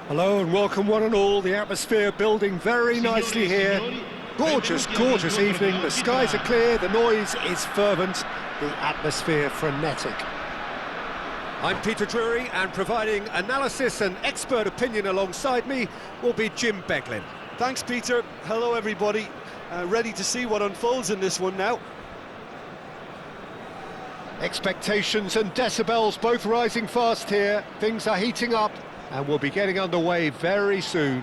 Hello and welcome one and all. The atmosphere building very nicely here. Gorgeous, gorgeous evening. The skies are clear, the noise is fervent, the atmosphere frenetic. I'm Peter Drury, and providing analysis and expert opinion alongside me will be Jim Beglin. Thanks, Peter. Hello, everybody. Ready to see what unfolds in this one now. Expectations and decibels both rising fast here. Things are heating up and we'll be getting underway very soon.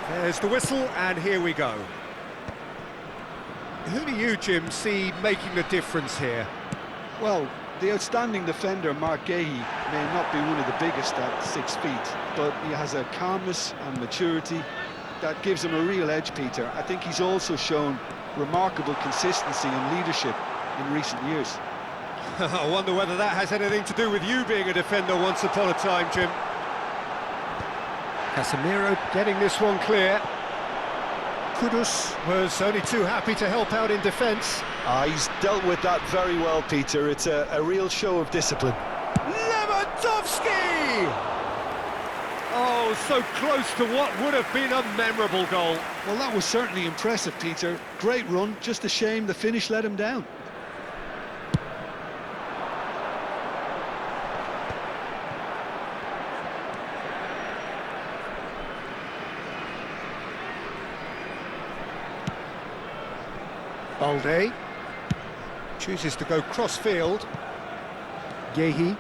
There's the whistle and here we go. Who do you, Jim, see making the difference here? Well, the outstanding defender, Mark Gahey, may not be one of the biggest at 6 feet, but he has a calmness and maturity that gives him a real edge, Peter. I think he's also shown remarkable consistency and leadership in recent years. I wonder whether that has anything to do with you being a defender once upon a time, Jim. Casemiro getting this one clear. Kudus was only too happy to help out in defence. He's dealt with that very well, Peter. It's a real show of discipline. Lewandowski! Oh, so close to what would have been a memorable goal. Well, that was certainly impressive, Peter. Great run, just a shame the finish let him down. Balde chooses to go cross-field. Gahey.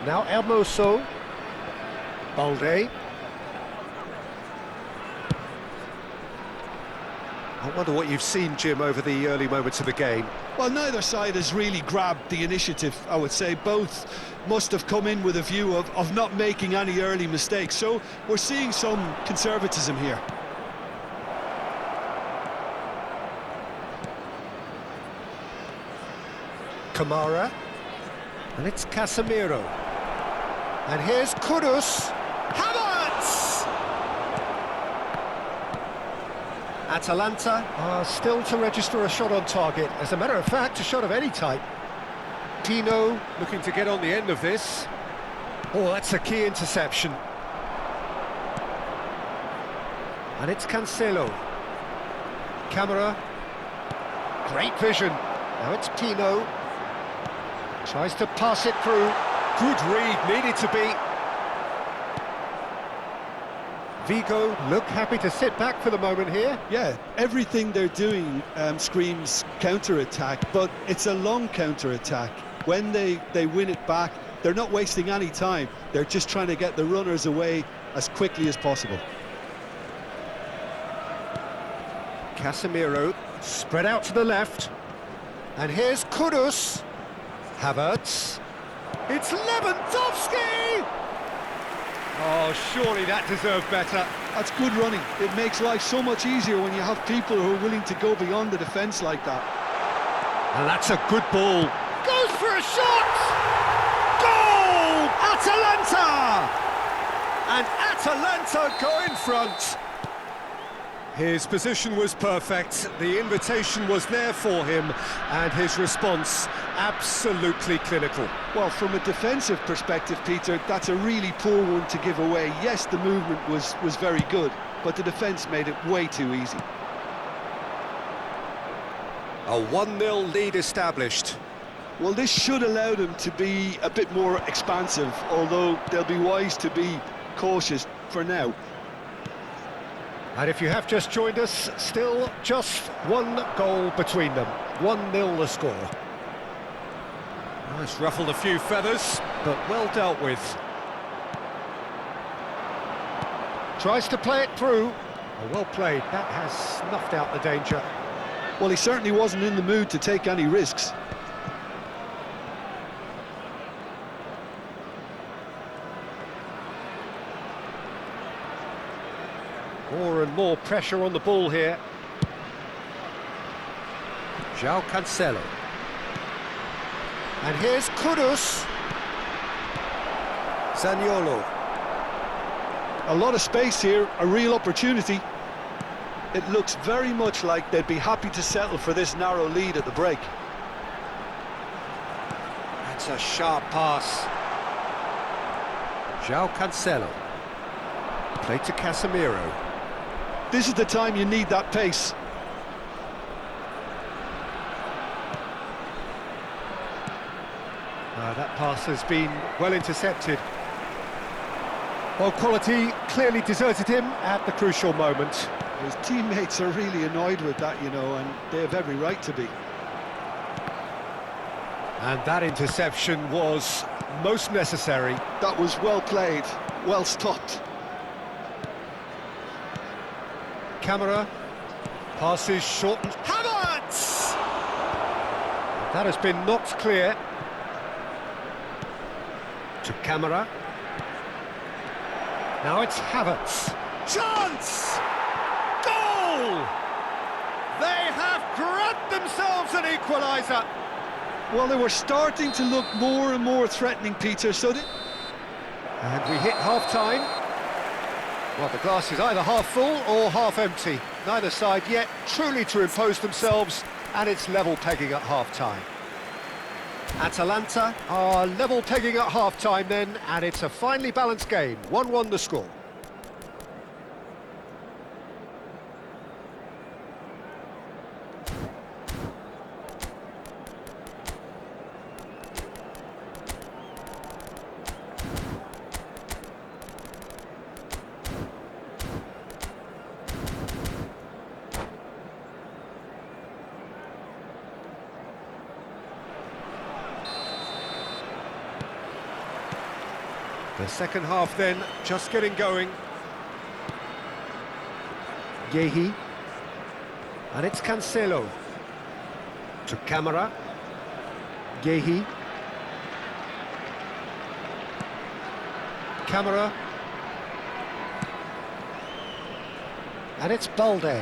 Now Hermoso. Balde. I wonder what you've seen, Jim, over the early moments of the game. Well, neither side has really grabbed the initiative, I would say. Both must have come in with a view of not making any early mistakes. So we're seeing some conservatism here. Kamara. And it's Casemiro. And here's Kudus. Havertz! Atalanta are still to register a shot on target. As a matter of fact, a shot of any type. Tino looking to get on the end of this. Oh, that's a key interception. And it's Cancelo. Camera. Great vision. Now it's Tino. Tries to pass it through. Good read, needed to be. Vigo look happy to sit back for the moment here. Yeah, everything they're doing screams counter-attack, but it's a long counter-attack. When they win it back, they're not wasting any time. They're just trying to get the runners away as quickly as possible. Casemiro spread out to the left. And here's Kudus. Havertz. It's Lewandowski! Oh, surely that deserved better. That's good running. It makes life so much easier when you have people who are willing to go beyond the defence like that. And that's a good ball. Goes for a shot! Goal! Atalanta! And Atalanta go in front. His position was perfect, the invitation was there for him, and his response absolutely clinical. Well, from a defensive perspective, Peter, that's a really poor one to give away. Yes, the movement was very good, but the defence made it way too easy. A 1-0 lead established. Well, this should allow them to be a bit more expansive, although they'll be wise to be cautious for now. And if you have just joined us, still just one goal between them. 1-0 the score. Oh, it's ruffled a few feathers, but well dealt with. Tries to play it through. Oh, well played. That has snuffed out the danger. Well, he certainly wasn't in the mood to take any risks. More and more pressure on the ball here. João Cancelo. And here's Kudus. Zaniolo. A lot of space here, a real opportunity. It looks very much like they'd be happy to settle for this narrow lead at the break. That's a sharp pass. João Cancelo. Play to Casemiro. This is the time you need that pace. That pass has been well intercepted. Well, quality clearly deserted him at the crucial moment. His teammates are really annoyed with that, you know, and they have every right to be. And that interception was most necessary. That was well played, well stopped. Camera passes shortened. Havertz! That has been knocked clear. To Camera. Now it's Havertz. Chance! Goal! They have grabbed themselves an equaliser. Well, they were starting to look more and more threatening, Peter, so they... And we hit half-time. Well, the glass is either half full or half empty. Neither side yet truly to impose themselves, and it's level pegging at half-time. Atalanta are level pegging at half-time then, and it's a finely balanced game. 1-1 the score. The second half then, just getting going. Yehi. And it's Cancelo. To Camera. Yehi. Camera. And it's Balde.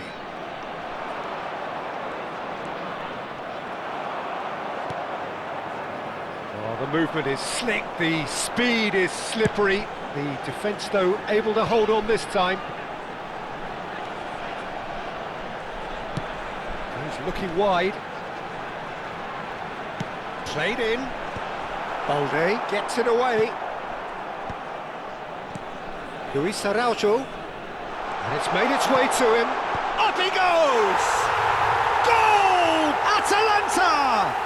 The movement is slick, the speed is slippery. The defence, though, able to hold on this time. He's looking wide. Played in. Balde gets it away. Luis Araujo. And it's made its way to him. Up he goes! Goal! Atalanta!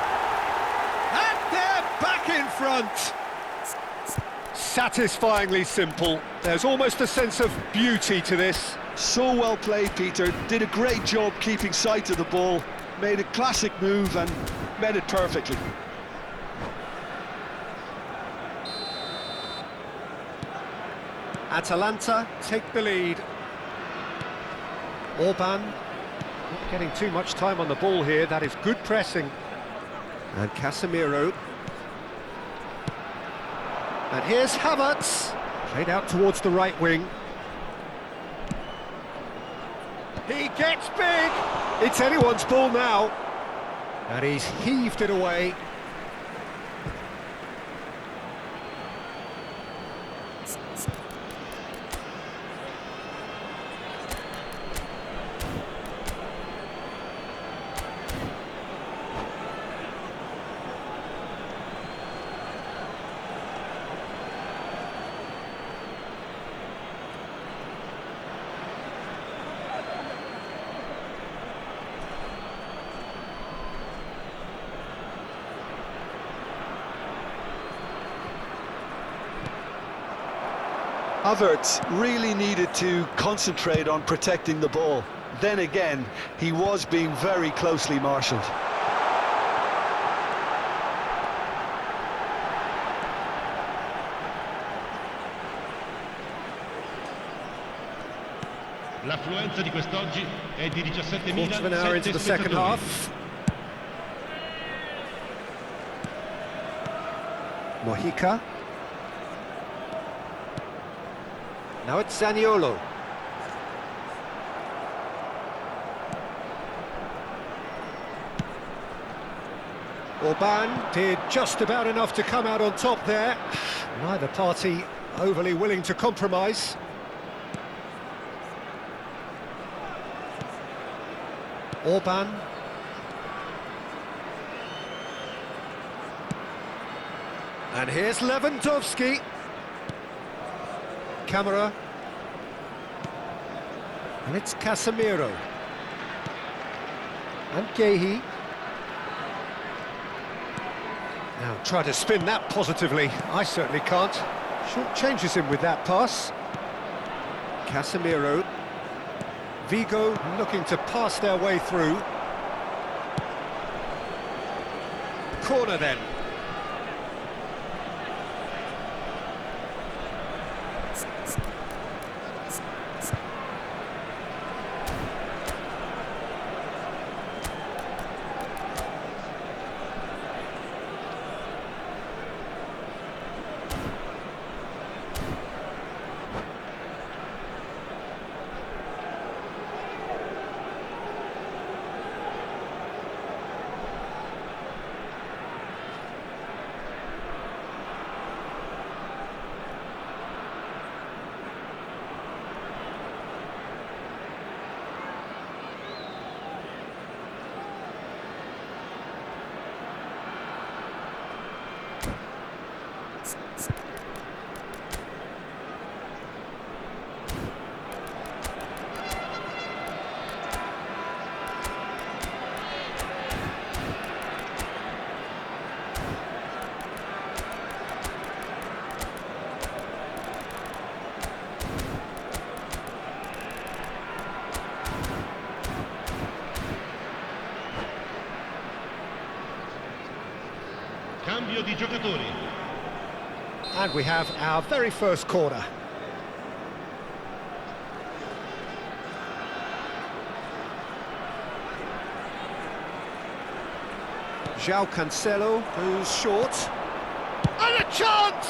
Back in front. Satisfyingly simple. There's almost a sense of beauty to this. So well played, Peter. Did a great job keeping sight of the ball. Made a classic move and met it perfectly. Atalanta take the lead. Orban not getting too much time on the ball here. That is good pressing. And Casemiro. And here's Havertz, played out towards the right wing. He gets big! It's anyone's ball now. And he's heaved it away. Havertz really needed to concentrate on protecting the ball. Then again, he was being very closely marshalled. L'affluenza di quest'oggi è di 17.000. Quarter of an hour into the second half. Mojica. Now it's Zaniolo. Orban did just about enough to come out on top there. Neither party overly willing to compromise. Orban. And here's Lewandowski. Camera. And it's Casemiro. And Gehi. Now try to spin that positively. I certainly can't. Short changes him with that pass. Casemiro. Vigo looking to pass their way through. Corner then. Cambio di giocatori. And we have our very first corner. João Cancelo goes short. And a chance!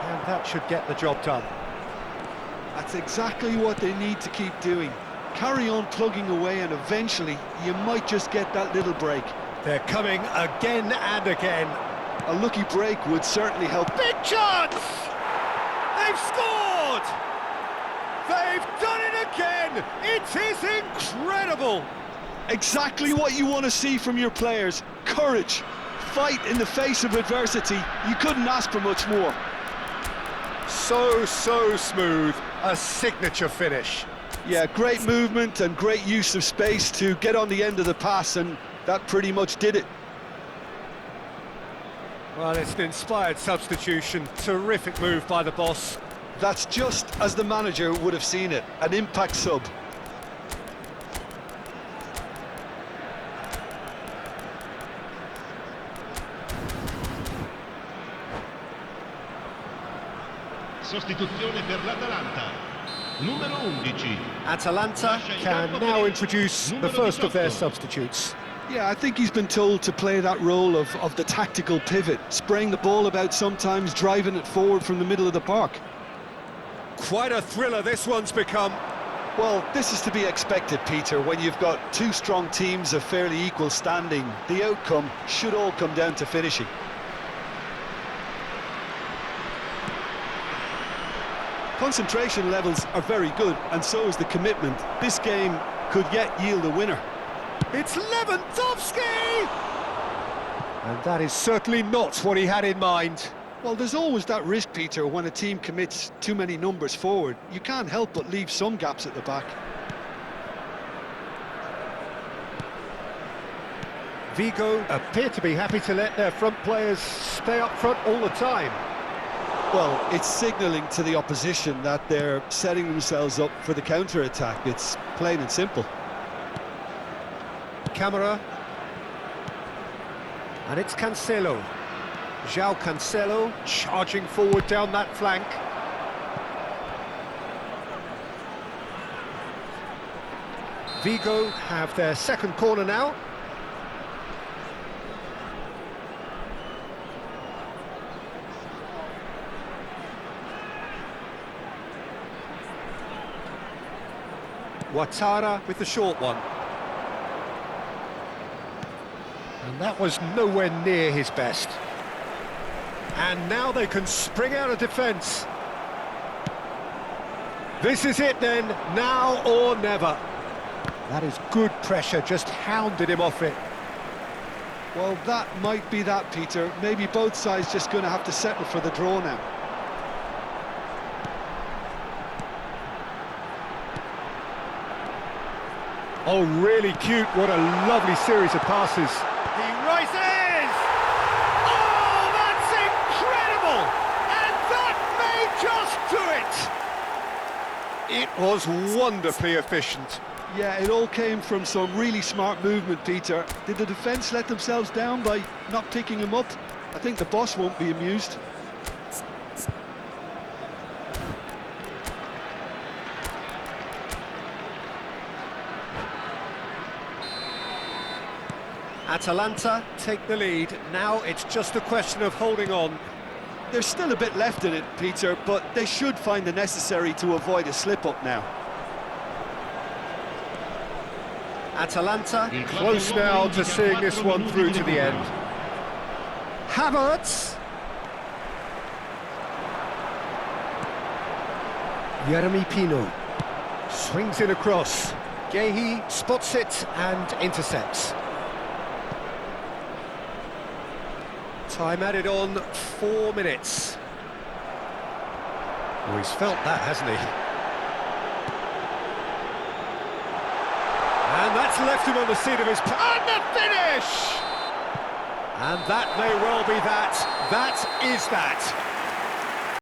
And that should get the job done. That's exactly what they need to keep doing. Carry on plugging away and eventually you might just get that little break. They're coming again and again. A lucky break would certainly help. Big chance! They've scored! They've done it again! It is incredible! Exactly what you want to see from your players. Courage, fight in the face of adversity. You couldn't ask for much more. So smooth. A signature finish. Yeah, great movement and great use of space to get on the end of the pass, and that pretty much did it. Well, it's an inspired substitution. Terrific move by the boss. That's just as the manager would have seen it, an impact sub. Sostituzione per l'Atalanta. Numero 11. Atalanta can now introduce the first of their substitutes. Yeah, I think he's been told to play that role of the tactical pivot, spraying the ball about sometimes, driving it forward from the middle of the park. Quite a thriller this one's become. Well, this is to be expected, Peter, when you've got two strong teams of fairly equal standing. The outcome should all come down to finishing. Concentration levels are very good, and so is the commitment. This game could yet yield a winner. It's Lewandowski! And that is certainly not what he had in mind. Well, there's always that risk, Peter, when a team commits too many numbers forward. You can't help but leave some gaps at the back. Vigo appear to be happy to let their front players stay up front all the time. Well, it's signalling to the opposition that they're setting themselves up for the counter-attack. It's plain and simple. Camera. And it's Cancelo. João Cancelo charging forward down that flank. Vigo have their second corner now. Ouattara with the short one. And that was nowhere near his best. And now they can spring out of defence. This is it then, now or never. That is good pressure, just hounded him off it. Well, that might be that, Peter. Maybe both sides just going to have to settle for the draw now. Oh, really cute. What a lovely series of passes. He rises! Oh, that's incredible! And that may just do it! It was wonderfully efficient. Yeah, it all came from some really smart movement, Peter. Did the defence let themselves down by not picking him up? I think the boss won't be amused. Atalanta take the lead. Now it's just a question of holding on. There's still a bit left in it, Peter, but they should find the necessary to avoid a slip-up now. Atalanta close now to seeing this one through to the end. Havertz. Jeremy Pino swings in across. Gehi spots it and intercepts. Time added on 4 minutes. Oh, he's felt that, hasn't he? And that's left him on the seat of his... And the finish! And that may well be that. That is that.